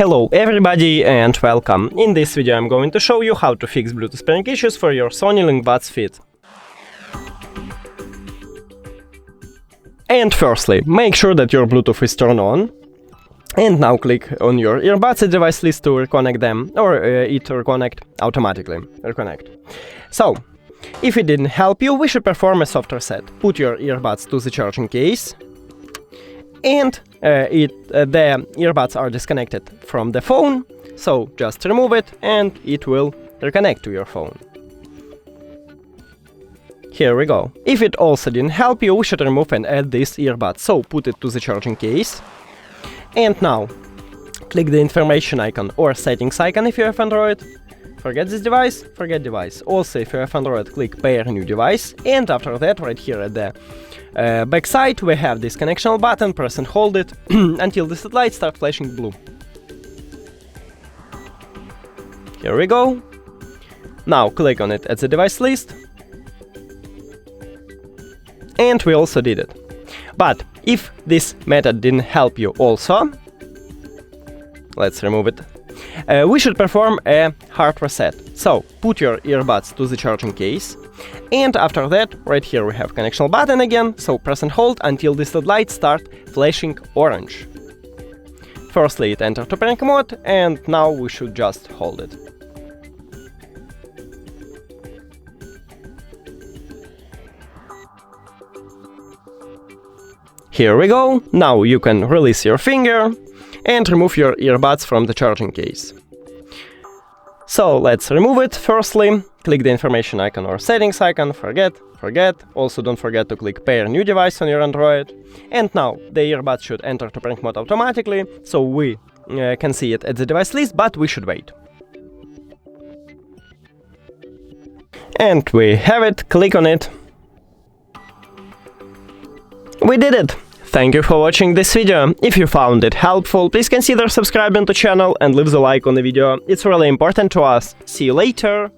Hello everybody and welcome. In this video I'm going to show you how to fix Bluetooth pairing issues for your SONY LinkBuds Fit. And firstly, make sure that your Bluetooth is turned on. And now click on your earbuds device list to reconnect them, or it reconnect automatically. So, if it didn't help you, we should perform a soft reset. Put your earbuds to the charging case. And the earbuds are disconnected from the phone, so just remove it and it will reconnect to your phone. Here we go. If it also didn't help you, we should remove and add this earbud, so put it to the charging case. And now, click the information icon or settings icon if you have Android. Forget this device, forget device. Also, if you have Android, click pair new device. And after that, right here at the back side, we have this connection button. Press and hold it until the light starts flashing blue. Here we go. Now click on it at the device list. And we also did it. But if this method didn't help you also, let's remove it. We should perform a hard reset. So, put your earbuds to the charging case. And after that, right here we have connection button again, so press and hold until this light starts flashing orange. Firstly, it entered to pairing mode, and now we should just hold it. Here we go. Now you can release your finger and remove your earbuds from the charging case. So let's remove it. Firstly, click the information icon or settings icon, forget. Also don't forget to click pair new device on your Android. And now the earbuds should enter to pairing mode automatically, so we can see it at the device list, but we should wait. And we have it, click on it. We did it! Thank you for watching this video. If you found it helpful, please consider subscribing to the channel and leave the like on the video. It's really important to us. See you later!